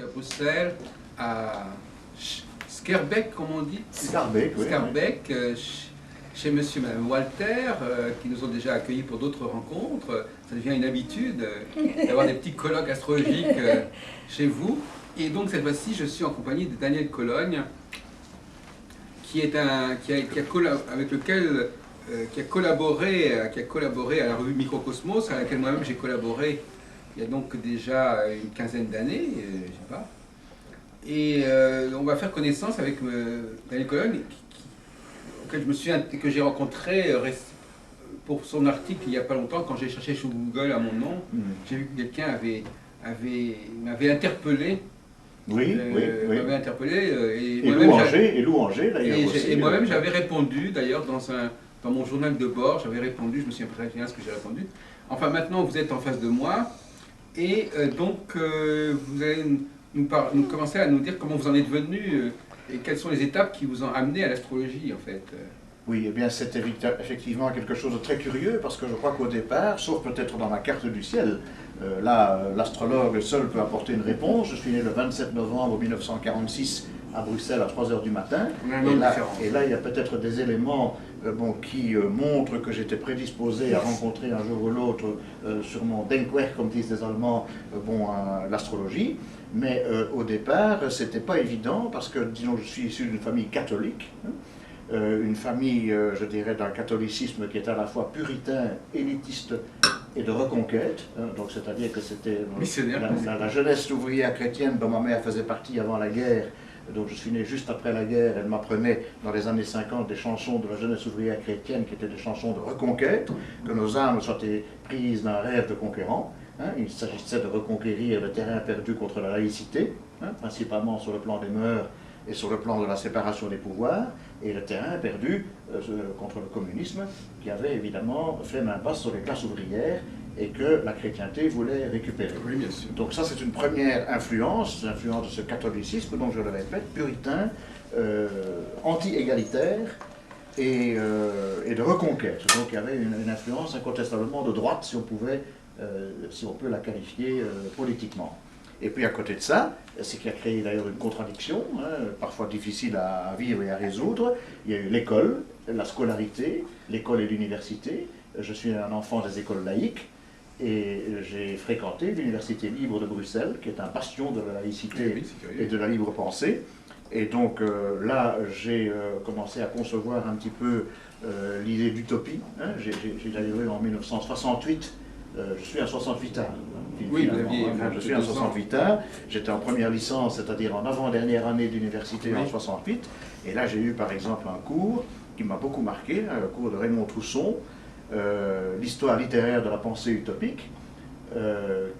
suis à Bruxelles, à Schaerbeek, comme on dit. Schaerbeek, oui. Schaerbeek, chez monsieur et madame Walter, qui nous ont déjà accueillis pour d'autres rencontres. Ça devient une habitude d'avoir des petits colloques astrologiques chez vous. Et donc cette fois-ci, je suis en compagnie de Daniel Cologne, qui a collaboré à la revue Microcosmos, à laquelle moi-même j'ai collaboré il y a donc déjà une quinzaine d'années, je sais pas. Et on va faire connaissance avec Daniel Cologne, que j'ai rencontré pour son article il n'y a pas longtemps, quand j'ai cherché sur Google à mon nom. J'ai vu que quelqu'un m'avait interpellé. Oui, oui. M'avait interpellé. Et louangé d'ailleurs aussi. Et moi-même j'avais répondu, d'ailleurs, dans mon journal de bord, j'avais répondu, je me souviens très bien ce que j'ai répondu. Enfin, maintenant, vous êtes en face de moi, et donc vous allez nous commencer à nous dire comment vous en êtes venu, et quelles sont les étapes qui vous ont amené à l'astrologie, en fait. Oui, eh bien c'est effectivement quelque chose de très curieux, parce que je crois qu'au départ, sauf peut-être dans ma carte du ciel, là, l'astrologue seul peut apporter une réponse. Je suis né le 27 novembre 1946 à Bruxelles à 3 h du matin. Et là, il y a peut-être des éléments qui montrent que j'étais prédisposé à rencontrer un jour ou l'autre sur mon Denkwerk, comme disent les Allemands, l'astrologie. Mais au départ, c'était pas évident, parce que, disons, je suis issu d'une famille catholique, une famille, je dirais, d'un catholicisme qui est à la fois puritain, élitiste et de reconquête. Donc, c'est-à-dire que c'était la jeunesse ouvrière chrétienne dont ma mère faisait partie avant la guerre. Donc, je suis né juste après la guerre. Elle m'apprenait dans les années 50 des chansons de la jeunesse ouvrière chrétienne qui étaient des chansons de reconquête, que nos âmes soient prises d'un rêve de conquérant. Il s'agissait de reconquérir le terrain perdu contre la laïcité, principalement sur le plan des mœurs et sur le plan de la séparation des pouvoirs, et le terrain perdu contre le communisme, qui avait évidemment fait main basse sur les classes ouvrières et que la chrétienté voulait récupérer. Oui, bien sûr. Donc ça, c'est une première influence, l'influence de ce catholicisme, donc je le répète, puritain, anti-égalitaire et de reconquête. Donc il y avait une influence incontestablement de droite, si on peut la qualifier politiquement. Et puis à côté de ça, ce qui a créé d'ailleurs une contradiction, parfois difficile à vivre et à résoudre, il y a eu l'école, la scolarité, l'école et l'université. Je suis un enfant des écoles laïques et j'ai fréquenté l'Université libre de Bruxelles, qui est un bastion de la laïcité et de la libre pensée. Et donc là, j'ai commencé à concevoir un petit peu l'idée d'utopie. J'ai arrivé en 1968. Je suis un 68 ans. Oui, je suis un 68 ans. J'étais en première licence, c'est-à-dire en avant-dernière année d'université en 68. Et là, j'ai eu par exemple un cours qui m'a beaucoup marqué, un cours de Raymond Trousson, l'histoire littéraire de la pensée utopique,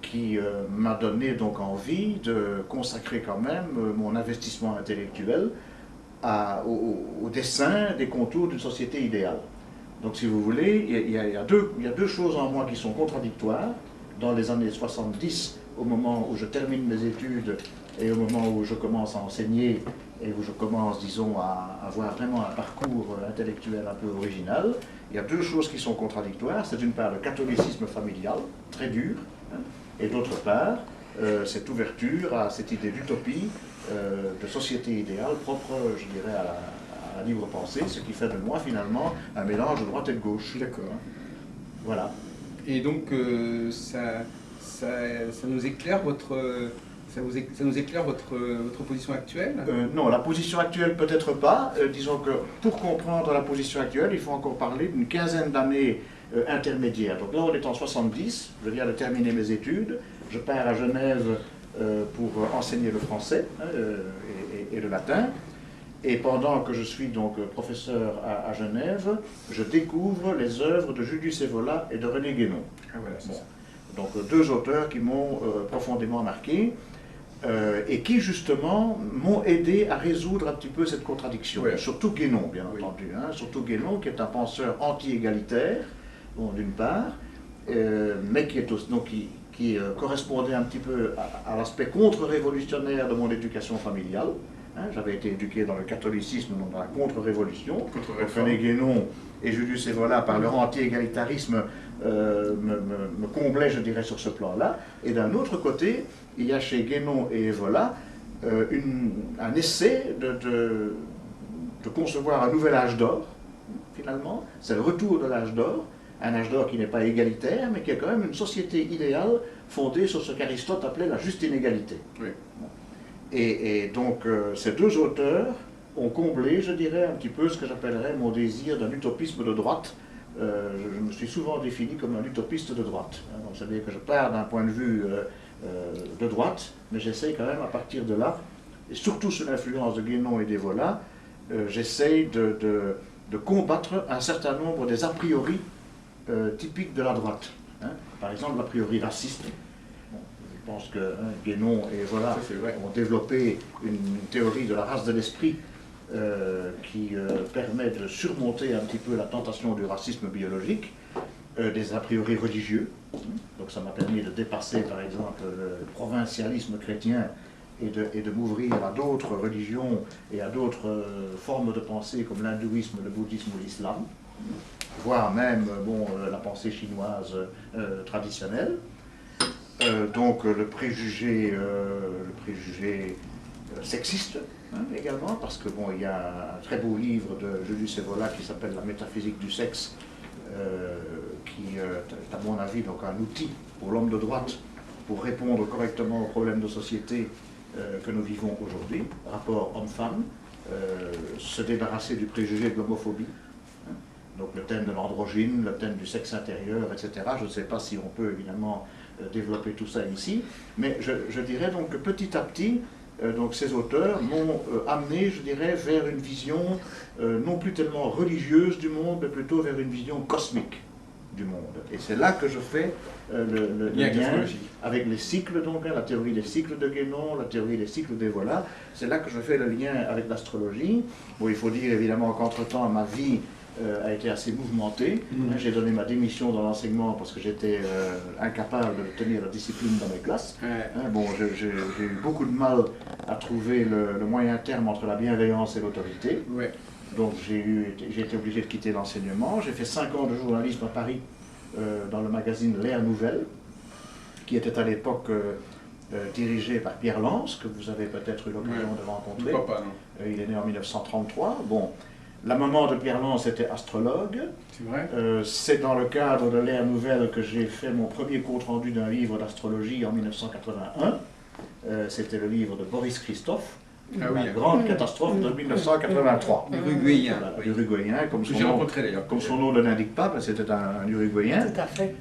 qui m'a donné donc envie de consacrer quand même mon investissement intellectuel au dessin des contours d'une société idéale. Donc si vous voulez, il y a deux choses en moi qui sont contradictoires. Dans les années 70, au moment où je termine mes études et au moment où je commence à enseigner et où je commence, disons, à avoir vraiment un parcours intellectuel un peu original, il y a deux choses qui sont contradictoires. C'est d'une part le catholicisme familial, très dur, et d'autre part, cette ouverture à cette idée d'utopie, de société idéale propre, je dirais, à la libre pensée, ce qui fait de moi finalement un mélange de droite et de gauche. D'accord. Voilà. Et donc ça nous éclaire votre position actuelle? Non, la position actuelle peut-être pas. Disons que pour comprendre la position actuelle, il faut encore parler d'une quinzaine d'années intermédiaires. Donc là, on est en 70, je viens de terminer mes études, je pars à Genève pour enseigner le français et le latin. Et pendant que je suis donc professeur à Genève, je découvre les œuvres de Julius Evola et de René Guénon. Ah, voilà, c'est ça. Donc deux auteurs qui m'ont profondément marqué et qui justement m'ont aidé à résoudre un petit peu cette contradiction. Ouais. Surtout Guénon, bien entendu. Surtout Guénon, qui est un penseur anti-égalitaire, d'une part, mais qui est aussi, donc, qui correspondait un petit peu à l'aspect contre-révolutionnaire de mon éducation familiale. Hein, j'avais été éduqué dans le catholicisme, donc dans la contre-révolution. Contre-réforme. René Guénon et Julius Evola, par leur anti-égalitarisme, me comblaient, je dirais, sur ce plan-là. Et d'un autre côté, il y a chez Guénon et Evola un essai de concevoir un nouvel âge d'or, finalement. C'est le retour de l'âge d'or, un âge d'or qui n'est pas égalitaire, mais qui est quand même une société idéale fondée sur ce qu'Aristote appelait la juste inégalité. Oui. Et donc, ces deux auteurs ont comblé, je dirais, un petit peu ce que j'appellerais mon désir d'un utopisme de droite. Je me suis souvent défini comme un utopiste de droite. Donc, c'est-à-dire que je pars d'un point de vue de droite, mais j'essaye quand même à partir de là, et surtout sous l'influence de Guénon et d'Evola, j'essaye de combattre un certain nombre des a priori typiques de la droite. Hein. Par exemple, l'a priori raciste. Bon, je pense que Guénon et Evola ont développé une théorie de la race de l'esprit qui permet de surmonter un petit peu la tentation du racisme biologique, des a priori religieux. Donc ça m'a permis de dépasser par exemple le provincialisme chrétien et de m'ouvrir à d'autres religions et à d'autres formes de pensée comme l'hindouisme, le bouddhisme ou l'islam, voire même la pensée chinoise traditionnelle. Donc le préjugé sexiste également, parce que il y a un très beau livre de Julius Evola qui s'appelle La métaphysique du sexe, qui est à mon avis donc un outil pour l'homme de droite pour répondre correctement aux problèmes de société que nous vivons aujourd'hui, rapport homme-femme, se débarrasser du préjugé de l'homophobie, hein. Donc le thème de l'androgyne, le thème du sexe intérieur, etc. Je ne sais pas si on peut évidemment développer tout ça ici, mais je dirais donc que petit à petit, donc ces auteurs m'ont amené, je dirais, vers une vision non plus tellement religieuse du monde, mais plutôt vers une vision cosmique du monde. Et c'est là que je fais le lien avec les cycles, donc la théorie des cycles de Guénon, la théorie des cycles d'Evola. C'est là que je fais le lien avec l'astrologie. Bon, il faut dire évidemment qu'entre-temps, ma vie a été assez mouvementée. J'ai donné ma démission dans l'enseignement parce que j'étais incapable de tenir la discipline dans mes classes. J'ai eu beaucoup de mal à trouver le moyen terme entre la bienveillance et l'autorité. Donc j'ai été obligé de quitter l'enseignement. J'ai fait 5 ans de journalisme à Paris dans le magazine L'Air Nouvelle, qui était à l'époque dirigé par Pierre Lance, que vous avez peut-être eu l'occasion de rencontrer. Pourquoi pas, non. Il est né en 1933. Bon, la maman de Pierre Lance était astrologue. C'est vrai. C'est dans le cadre de L'Air Nouvelle que j'ai fait mon premier compte-rendu d'un livre d'astrologie en 1981. C'était le livre de Boris Christophe. La grande catastrophe de 1983. Uruguayen. Voilà, Uruguayen, comme son nom ne l'indique pas, mais c'était un Uruguayen. Tout à fait.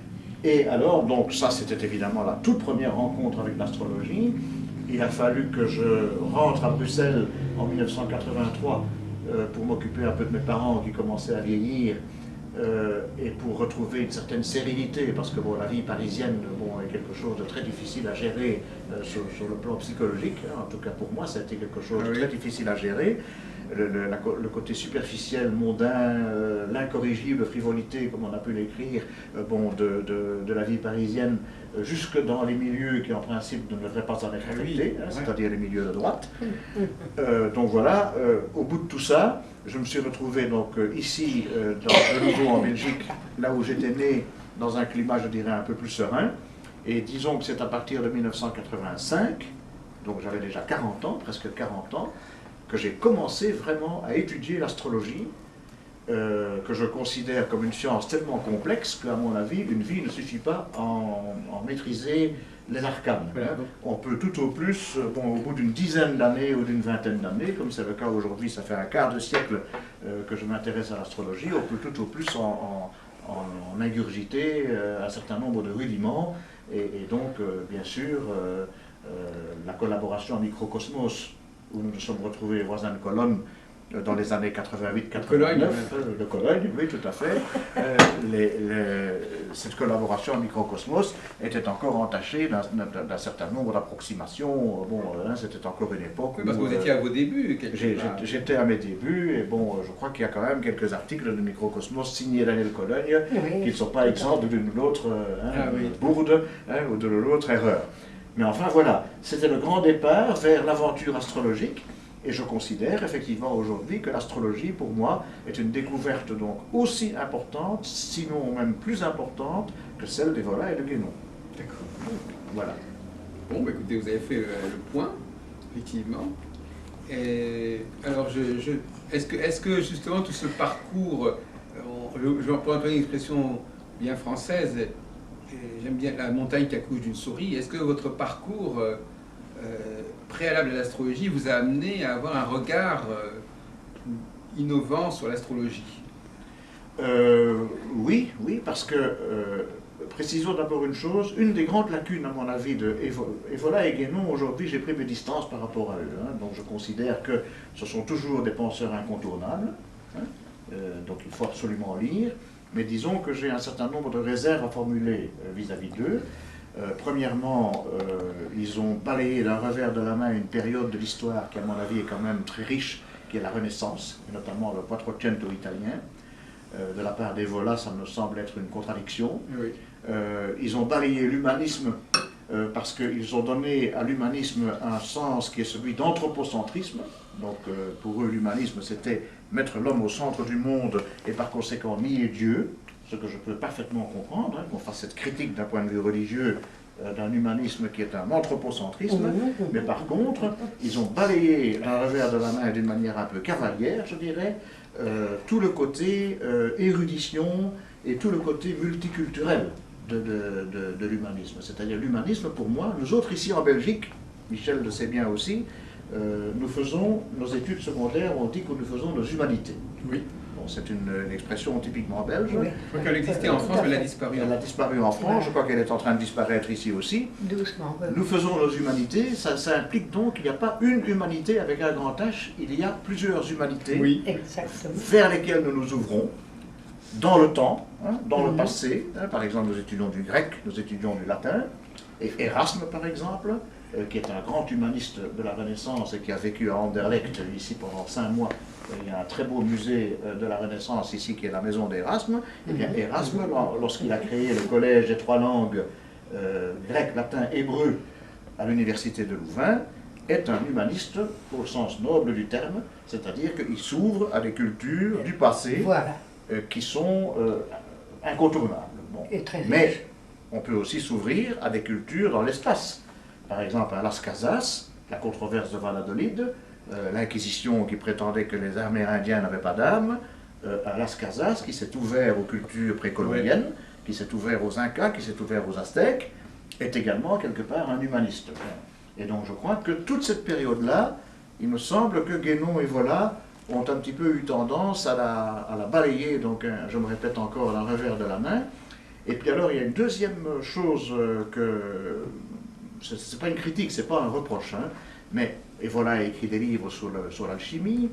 Et alors, donc ça c'était évidemment la toute première rencontre avec l'astrologie. Il a fallu que je rentre à Bruxelles en 1983 pour m'occuper un peu de mes parents qui commençaient à vieillir et pour retrouver une certaine sérénité, parce que la vie parisienne est quelque chose de très difficile à gérer sur le plan psychologique. En tout cas pour moi, ça a été quelque chose de très difficile à gérer. Le côté superficiel, mondain, l'incorrigible frivolité, comme on a pu l'écrire, de la vie parisienne, jusque dans les milieux qui en principe ne devraient pas en être affectés, c'est-à-dire les milieux de droite. Donc voilà, au bout de tout ça, je me suis retrouvé donc ici, de nouveau en Belgique, là où j'étais né, dans un climat, je dirais, un peu plus serein. Et disons que c'est à partir de 1985, donc j'avais déjà 40 ans, presque 40 ans, que j'ai commencé vraiment à étudier l'astrologie, que je considère comme une science tellement complexe qu'à mon avis, une vie ne suffit pas à en maîtriser les arcanes. Voilà. On peut tout au plus, au bout d'une dizaine d'années ou d'une vingtaine d'années, comme c'est le cas aujourd'hui, ça fait un quart de siècle que je m'intéresse à l'astrologie, on peut tout au plus en ingurgiter un certain nombre de rudiments, et donc, bien sûr, la collaboration en microcosmos, où nous nous sommes retrouvés voisins de Cologne dans les années 88-89, de Cologne, oui, tout à fait. Cette collaboration en microcosmos était encore entachée d'un certain nombre d'approximations. C'était encore une époque parce que vous étiez à vos débuts. J'étais à mes débuts, et je crois qu'il y a quand même quelques articles de microcosmos signés Daniel Cologne qui ne sont pas exempts de l'une ou l'autre bourde ou de l'autre erreur. Mais enfin voilà, c'était le grand départ vers l'aventure astrologique. Et je considère effectivement aujourd'hui que l'astrologie, pour moi, est une découverte donc aussi importante, sinon même plus importante, que celle d'Evola et de Guénon. D'accord. Voilà. Bon, bah, écoutez, vous avez fait le point, effectivement. Et, alors, est-ce que justement tout ce parcours, je vais employer une expression bien française, j'aime bien la montagne qui accouche d'une souris, est-ce que votre parcours préalable à l'astrologie vous a amené à avoir un regard innovant sur l'astrologie? Oui, parce que, précisons d'abord une chose, une des grandes lacunes, à mon avis, de Evola et Guénon, aujourd'hui, j'ai pris mes distances par rapport à eux. Hein, donc je considère que ce sont toujours des penseurs incontournables, hein, donc il faut absolument lire, mais disons que j'ai un certain nombre de réserves à formuler vis-à-vis d'eux. Premièrement, ils ont balayé d'un revers de la main une période de l'histoire qui, à mon avis, est quand même très riche, qui est la Renaissance, et notamment le Quattrocento italien. De la part d'Evola, ça me semble être une contradiction. Oui. Ils ont balayé l'humanisme parce qu'ils ont donné à l'humanisme un sens qui est celui d'anthropocentrisme. Donc pour eux, l'humanisme, c'était mettre l'homme au centre du monde et par conséquent nier Dieu, ce que je peux parfaitement comprendre, hein, qu'on fasse cette critique d'un point de vue religieux d'un humanisme qui est un anthropocentrisme, mais par contre, ils ont balayé d'un revers de la main d'une manière un peu cavalière, je dirais, tout le côté érudition et tout le côté multiculturel de l'humanisme. C'est-à-dire l'humanisme, pour moi, nous autres ici en Belgique, Michel le sait bien aussi, nous faisons nos études secondaires, on dit que nous faisons nos humanités. Oui. Bon, c'est une expression typiquement belge. Oui. Je crois qu'elle existait en France, mais elle a disparu. Elle a disparu en France, je crois qu'elle est en train de disparaître ici aussi. Doucement. Oui. Nous faisons nos humanités, ça implique donc qu'il n'y a pas une humanité avec un grand H, il y a plusieurs humanités Oui. Exactement. vers lesquelles nous nous ouvrons, dans le temps, hein, dans le passé. Hein, par exemple, nous étudions du grec, nous étudions du latin, et Erasme, par exemple, qui est un grand humaniste de la Renaissance et qui a vécu à Anderlecht, ici, pendant 5 mois. Il y a un très beau musée de la Renaissance ici, qui est la maison d'Erasme. Eh bien, Erasme, lorsqu'il a créé le collège des 3 langues, grec, latin, hébreu, à l'université de Louvain, est un humaniste au sens noble du terme, c'est-à-dire qu'il s'ouvre à des cultures du passé, Voilà. qui sont incontournables. Bon. Et très riche. Mais on peut aussi s'ouvrir à des cultures dans l'espace. Par exemple, à Las Casas, la controverse de Valladolid, l'Inquisition qui prétendait que les Amérindiens n'avaient pas d'âme, à Las Casas, qui s'est ouvert aux cultures précolombiennes, qui s'est ouvert aux Incas, qui s'est ouvert aux Aztèques, est également quelque part un humaniste. Et donc je crois que toute cette période-là, il me semble que Guénon et Evola ont un petit peu eu tendance à la balayer, donc je me répète encore, d'un revers de la main. Et puis alors il y a une deuxième chose que, c'est pas une critique, c'est pas un reproche, hein, mais Evola a écrit des livres sur l'alchimie,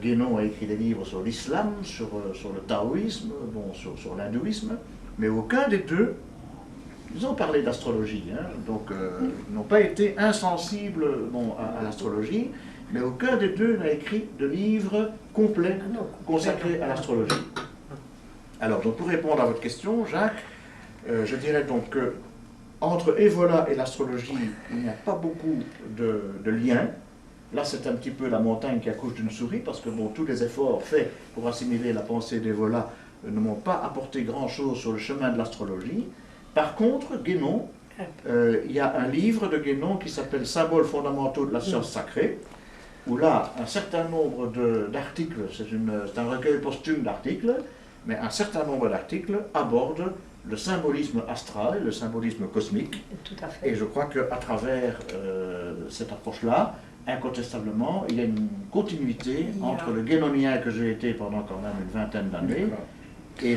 Guénon a écrit des livres sur l'islam, sur le taoïsme, bon, sur l'hindouisme, mais aucun des deux, ils ont parlé d'astrologie, hein, donc ils n'ont pas été insensibles bon, à l'astrologie, mais aucun des deux n'a écrit de livre complet consacré à l'astrologie. Alors, donc, pour répondre à votre question, Jacques, je dirais donc que entre Evola et l'astrologie, il n'y a pas beaucoup de liens. Là, c'est un petit peu la montagne qui accouche d'une souris, parce que bon, tous les efforts faits pour assimiler la pensée d'Evola ne m'ont pas apporté grand-chose sur le chemin de l'astrologie. Par contre, Guénon, il y a un livre de Guénon qui s'appelle « Symboles fondamentaux de la science sacrée », où là, un certain nombre d'articles, c'est un recueil posthume d'articles, mais un certain nombre d'articles abordent le symbolisme astral, le symbolisme cosmique. Tout à fait. Et je crois qu'à travers cette approche-là, incontestablement, il y a une continuité entre le guénonien que j'ai été pendant quand même une vingtaine d'années et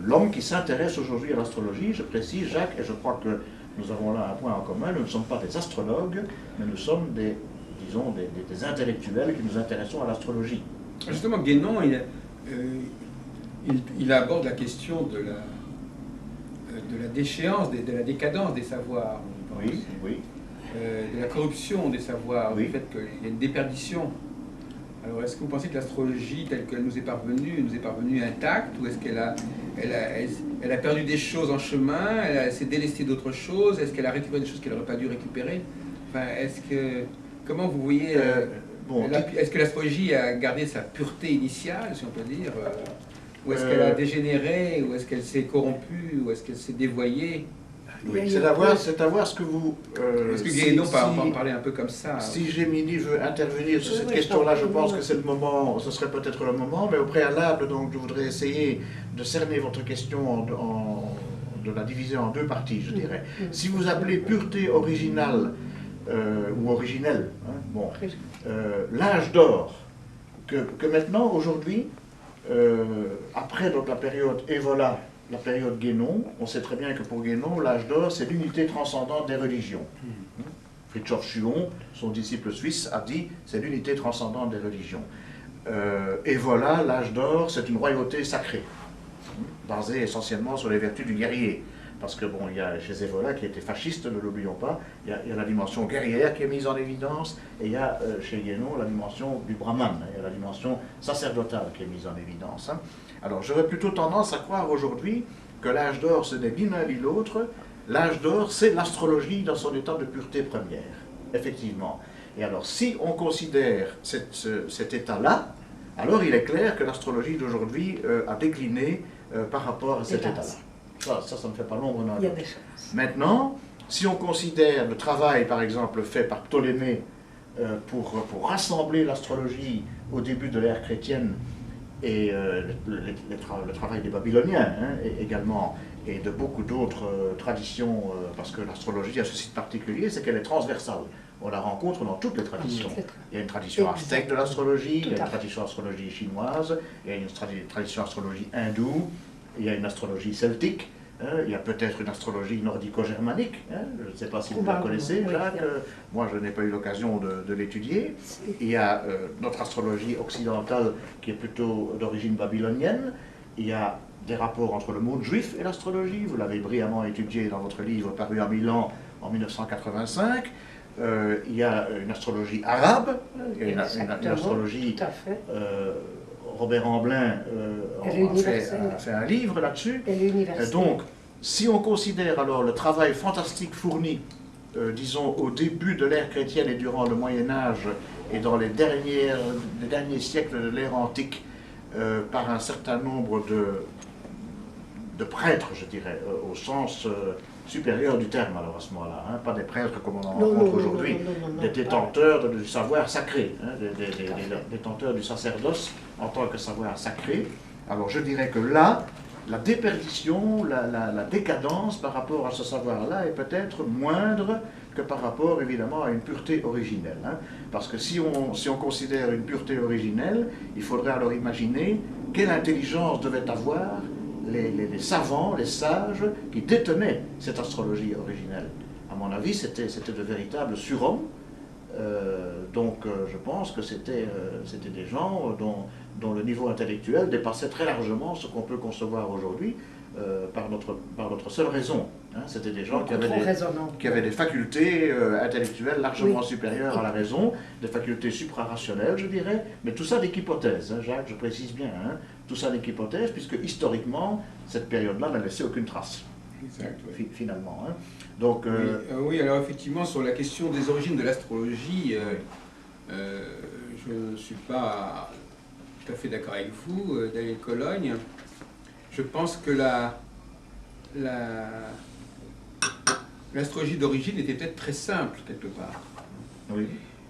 l'homme qui s'intéresse aujourd'hui à l'astrologie. Je précise, Jacques, et je crois que nous avons là un point en commun, nous ne sommes pas des astrologues, mais nous sommes des intellectuels qui nous intéressons à l'astrologie. Justement, Guénon, il aborde la question de la déchéance, de la décadence des savoirs. Oui, oui. De la corruption des savoirs, Oui. du fait qu'il y a une déperdition. Alors, est-ce que vous pensez que l'astrologie, telle qu'elle nous est parvenue intacte, ou est-ce qu'elle a perdu des choses en chemin, elle s'est délestée d'autres choses, est-ce qu'elle a récupéré des choses qu'elle n'aurait pas dû récupérer? Enfin, comment vous voyez... bon, est-ce que l'astrologie a gardé sa pureté initiale, si on peut dire, ou est-ce qu'elle a dégénéré, ou est-ce qu'elle s'est corrompue, ou est-ce qu'elle s'est dévoyée? oui, c'est à voir ce que vous... Est-ce que Guénon peut en parler un peu comme ça? Si Gémini veut intervenir sur cette question-là, je pense que c'est le moment, ce serait peut-être le moment, mais au préalable, donc, je voudrais essayer de cerner votre question de la diviser en deux parties, je dirais. Si vous appelez pureté originale ou originelle, hein, bon, l'âge d'or, que maintenant, aujourd'hui, après donc, la période Évola, la période Guénon, on sait très bien que pour Guénon, l'âge d'or, c'est l'unité transcendante des religions. Fritjof Schuon, son disciple suisse, a dit c'est l'unité transcendante des religions. Et voilà, l'âge d'or, c'est une royauté sacrée, basée essentiellement sur les vertus du guerrier. Parce que, bon, il y a chez Evola, qui était fasciste, ne l'oublions pas, il y a la dimension guerrière qui est mise en évidence, et il y a chez Guénon la dimension du Brahman, il y a la dimension sacerdotale qui est mise en évidence. Hein. Alors, j'aurais plutôt tendance à croire aujourd'hui que l'âge d'or, ce n'est ni l'un ni l'autre. L'âge d'or, c'est l'astrologie dans son état de pureté première, effectivement. Et alors, si on considère cet état-là, alors il est clair que l'astrologie d'aujourd'hui a décliné par rapport à cet état-là. Ça ne fait pas l'ombre d'un doute. Maintenant, si on considère le travail, par exemple, fait par Ptolémée pour rassembler l'astrologie au début de l'ère chrétienne, et le travail des Babyloniens hein, également, et de beaucoup d'autres traditions, parce que l'astrologie a ce site particulier, c'est qu'elle est transversale. On la rencontre dans toutes les traditions. Il y a une tradition aztèque de l'astrologie, il y a une tradition astrologie chinoise, il y a une tradition astrologie hindoue, il y a une astrologie celtique, hein, il y a peut-être une astrologie nordico-germanique, hein, je ne sais pas si vous la connaissez, Jacques, moi je n'ai pas eu l'occasion de l'étudier. Il y a notre astrologie occidentale qui est plutôt d'origine babylonienne, il y a des rapports entre le monde juif et l'astrologie, vous l'avez brillamment étudié dans votre livre paru à Milan en 1985. Il y a une astrologie arabe, il y a une astrologie... Robert Amblin a fait un livre là-dessus. Donc, si on considère alors le travail fantastique fourni, disons, au début de l'ère chrétienne et durant le Moyen-Âge, et dans les derniers siècles de l'ère antique, par un certain nombre de prêtres, je dirais, au sens supérieur du terme, alors à ce moment-là, hein, pas des prêtres comme on en rencontre aujourd'hui, des détenteurs du savoir sacré, hein, des détenteurs du sacerdoce en tant que savoir sacré. Alors je dirais que là, la déperdition, la décadence par rapport à ce savoir-là est peut-être moindre que par rapport évidemment à une pureté originelle. Hein. Parce que si on considère une pureté originelle, il faudrait alors imaginer quelle intelligence devaient avoir les savants, les sages qui détenaient cette astrologie originelle. À mon avis, c'était de véritables surhommes. Donc je pense que c'était des gens dont le niveau intellectuel dépassait très largement ce qu'on peut concevoir aujourd'hui par notre seule raison. Hein. C'était des gens qui avaient des facultés intellectuelles largement supérieures à la raison, des facultés suprarationnelles, je dirais, mais tout ça n'est qu'hypothèse, hein, Jacques, je précise bien, hein, tout ça n'est qu'hypothèse, puisque historiquement, cette période-là n'a laissé aucune trace. Exact, oui. Finalement. Hein. Donc, oui, alors effectivement, sur la question des origines de l'astrologie, je ne suis pas tout à fait d'accord avec vous, Daniel Cologne. Je pense que l'astrologie d'origine était peut-être très simple, quelque part. Oui.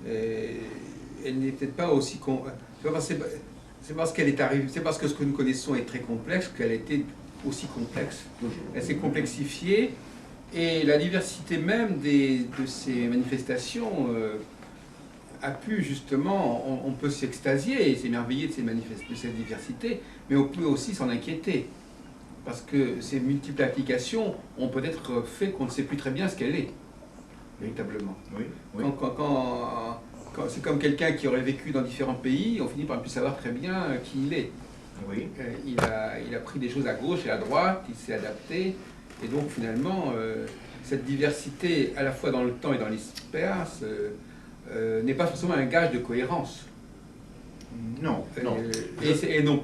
Elle n'est peut-être pas aussi... C'est parce qu'elle est arrivée, c'est parce que ce que nous connaissons est très complexe qu'elle a été aussi complexe. Elle s'est complexifiée et la diversité même de ces manifestations a pu justement, on peut s'extasier et s'émerveiller de cette diversité, mais on peut aussi s'en inquiéter. Parce que ces multiples applications ont peut-être fait qu'on ne sait plus très bien ce qu'elle est, véritablement. Oui, oui. C'est comme quelqu'un qui aurait vécu dans différents pays, on finit par ne plus savoir très bien qui il est. Oui. Il a pris des choses à gauche et à droite, il s'est adapté, et donc finalement, cette diversité, à la fois dans le temps et dans l'espace, n'est pas forcément un gage de cohérence. Non.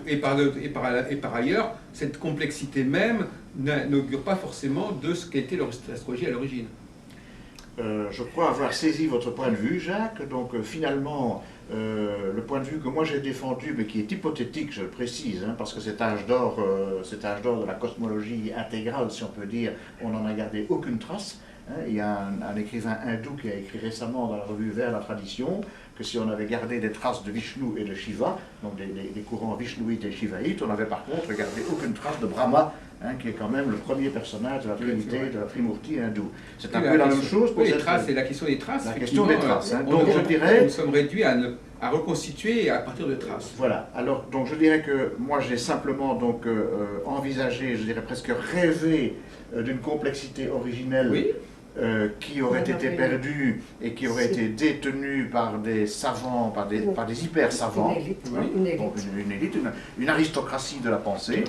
Et par ailleurs, cette complexité même n'augure pas forcément de ce qu'était l'astrologie à l'origine. Je crois avoir saisi votre point de vue, Jacques. Donc finalement, le point de vue que moi j'ai défendu, mais qui est hypothétique, je le précise, hein, parce que cet âge d'or de la cosmologie intégrale, si on peut dire, on n'en a gardé aucune trace. Hein. Il y a un écrivain hindou qui a écrit récemment dans la revue Vers la tradition que si on avait gardé des traces de Vishnu et de Shiva, donc des courants vishnuites et shivaïtes, on n'avait par contre gardé aucune trace de Brahma, hein, qui est quand même le premier personnage de la Trinité, de la Trimurti hindoue. C'est un peu la même chose pour les traces, c'est la question des traces. La question des traces. Hein. Donc je dirais, nous sommes réduits à reconstituer à partir de traces. Voilà. Alors donc je dirais que moi j'ai simplement donc envisagé, je dirais presque rêvé d'une complexité originelle. Oui. Qui aurait été perdue et qui aurait été détenue par des savants, par des hyper savants, une élite, une aristocratie de la pensée.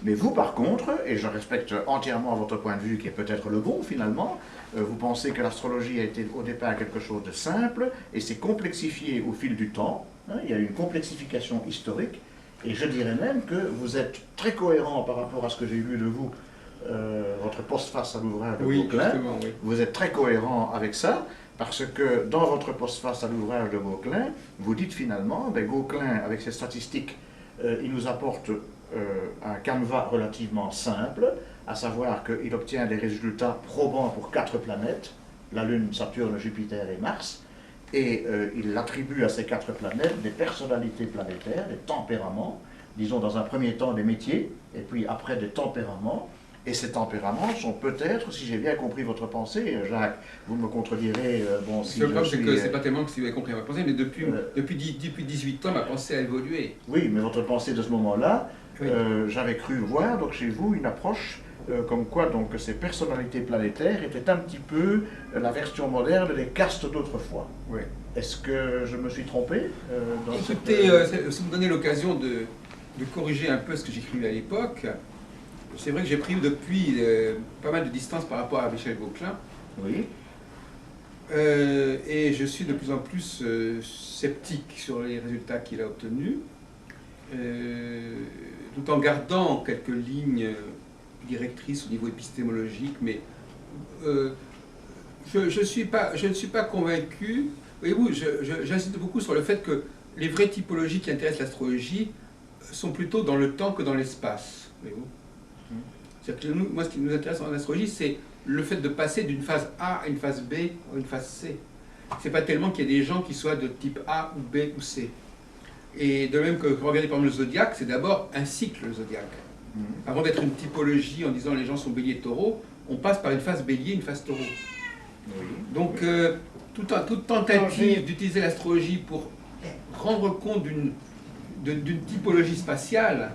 Mais vous, par contre, et je respecte entièrement votre point de vue, qui est peut-être le bon finalement, vous pensez que l'astrologie a été au départ quelque chose de simple et s'est complexifié au fil du temps. Hein, il y a eu une complexification historique, et je dirais même que vous êtes très cohérent par rapport à ce que j'ai lu de vous, votre postface à l'ouvrage de Vauquelin. Oui. Vous êtes très cohérent avec ça, parce que dans votre postface à l'ouvrage de Vauquelin, vous dites finalement, ben, Vauquelin, avec ses statistiques, il nous apporte un canevas relativement simple, à savoir qu'il obtient des résultats probants pour 4 planètes, la Lune, Saturne, Jupiter et Mars, et il attribue à ces 4 planètes des personnalités planétaires, des tempéraments, disons dans un premier temps des métiers, et puis après des tempéraments. Et ces tempéraments sont peut-être, si j'ai bien compris votre pensée, Jacques, vous me contredirez, bon, si le problème, c'est que c'est pas tellement que si vous avez compris ma pensée, mais depuis 18 ans, ma pensée a évolué. Oui, mais votre pensée de ce moment-là, oui. J'avais cru voir, donc chez vous, une approche comme quoi donc ces personnalités planétaires étaient un petit peu la version moderne des castes d'autrefois. Oui. Est-ce que je me suis trompé Écoutez, si vous me donnez l'occasion de corriger un peu ce que j'écrivais à l'époque, c'est vrai que j'ai pris depuis pas mal de distance par rapport à Michel Vauquelin. Oui. Et je suis de plus en plus sceptique sur les résultats qu'il a obtenus, tout en gardant quelques lignes directrices au niveau épistémologique, mais je ne suis pas convaincu. Voyez-vous, j'insiste beaucoup sur le fait que les vraies typologies qui intéressent l'astrologie sont plutôt dans le temps que dans l'espace. Voyez-vous. C'est-à-dire que moi, ce qui nous intéresse en astrologie, c'est le fait de passer d'une phase A à une phase B ou une phase C. C'est pas tellement qu'il y ait des gens qui soient de type A ou B ou C. Et de même que regarder par exemple le zodiaque, c'est d'abord un cycle, le zodiaque. Avant d'être une typologie en disant les gens sont bélier taureau, on passe par une phase bélier, une phase taureau. Oui. Donc toute tentative d'utiliser l'astrologie pour rendre compte d'une typologie spatiale,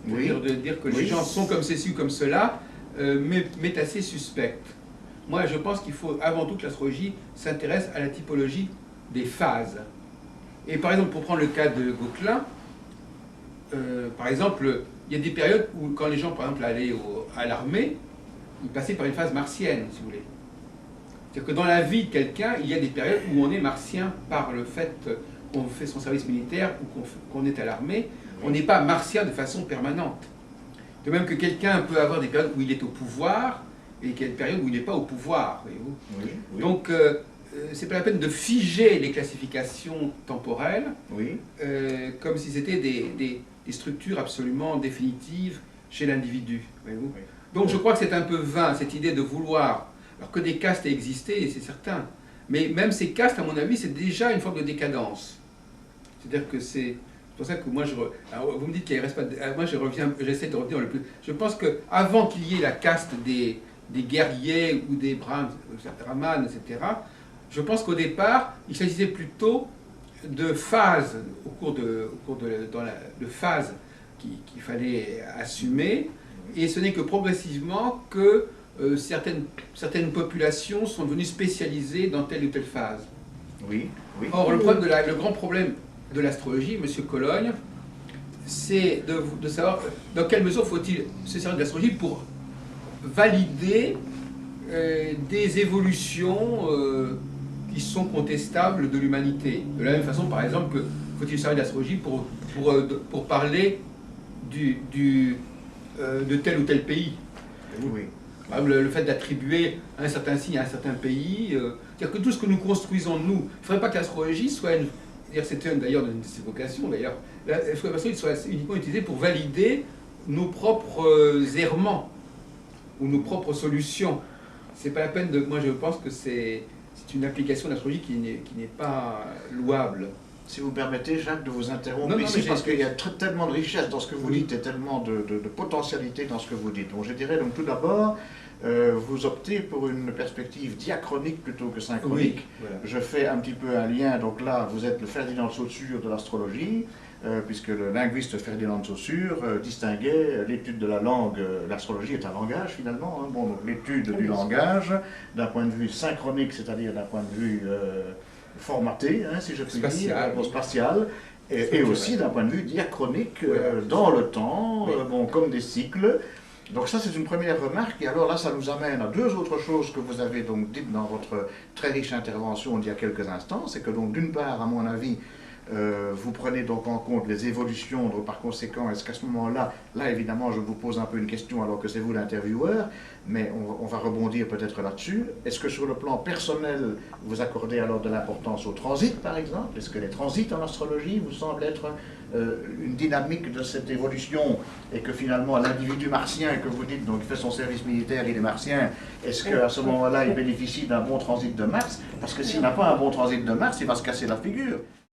Oui. de dire que les gens sont comme ceci ou comme cela, m'est assez suspecte. Moi, je pense qu'il faut avant tout que l'astrologie s'intéresse à la typologie des phases. Et par exemple, pour prendre le cas de Vauquelin, par exemple, il y a des périodes où, quand les gens, par exemple, allaient à l'armée, ils passaient par une phase martienne, si vous voulez. C'est-à-dire que dans la vie de quelqu'un, il y a des périodes où on est martien par le fait qu'on fait son service militaire ou qu'on est à l'armée. On n'est pas martien de façon permanente. De même que quelqu'un peut avoir des périodes où il est au pouvoir et qu'il y a des périodes où il n'est pas au pouvoir. Voyez-vous. Oui, oui. Donc, c'est pas la peine de figer les classifications temporelles comme si c'était des structures absolument définitives chez l'individu. Voyez-vous. Oui. Donc, je crois que c'est un peu vain, cette idée de vouloir, alors que des castes aient existé, c'est certain, mais même ces castes, à mon avis, c'est déjà une forme de décadence. C'est-à-dire que c'est pour ça que moi, alors vous me dites qu'il ne reste pas... Moi, j'essaie de revenir le plus... Je pense qu'avant qu'il y ait la caste des guerriers ou des brahmanes, etc., je pense qu'au départ, il s'agissait plutôt de phases, de phases qu'il fallait assumer, et ce n'est que progressivement que certaines populations sont devenues spécialisées dans telle ou telle phase. Oui, oui. Or, le grand problème de l'astrologie, M. Cologne, c'est de savoir dans quelle mesure faut-il se servir de l'astrologie pour valider des évolutions qui sont contestables de l'humanité. De la même façon, par exemple, que faut-il se servir de l'astrologie pour parler de tel ou tel pays. Oui. Par exemple, le fait d'attribuer un certain signe à un certain pays, c'est-à-dire que tout ce que nous construisons nous, il ne faudrait pas que l'astrologie soit c'était d'ailleurs une de ses vocations d'ailleurs, l'astrologie soit uniquement utilisée pour valider nos propres errements ou nos propres solutions. C'est pas la peine de. Moi, je pense que c'est une application de l'astrologie qui n'est pas louable. Si vous permettez, Jacques, de vous interrompre Non, ici, mais parce qu'il y a tellement de richesse dans ce que vous Oui. dites et tellement de potentialité dans ce que vous dites. Donc, je dirais donc tout d'abord, vous optez pour une perspective diachronique plutôt que synchronique. Oui, voilà. Je fais un petit peu un lien, donc là, vous êtes le Ferdinand de Saussure de l'astrologie, puisque le linguiste Ferdinand de Saussure distinguait l'étude de la langue, l'astrologie est un langage finalement, hein, bon, donc l'étude du langage d'un point de vue synchronique, c'est-à-dire d'un point de vue formaté, hein, si je puis Spatial, dire, oui. spatial, et aussi d'un point de vue diachronique, dans le temps, Oui. bon, comme des cycles. Donc ça, c'est une première remarque. Et alors là, ça nous amène à deux autres choses que vous avez donc dites dans votre très riche intervention il y a quelques instants. C'est que donc, d'une part, à mon avis, vous prenez donc en compte les évolutions, donc par conséquent, est-ce qu'à ce moment-là, là évidemment je vous pose un peu une question alors que c'est vous l'intervieweur, mais on va rebondir peut-être là-dessus. Est-ce que sur le plan personnel, vous accordez alors de l'importance au transit par exemple? Est-ce que les transits en astrologie vous semblent être une dynamique de cette évolution et que finalement l'individu martien que vous dites, donc il fait son service militaire, il est martien, est-ce qu'à ce moment-là il bénéficie d'un bon transit de Mars? Parce que s'il n'a pas un bon transit de Mars, il va se casser la figure.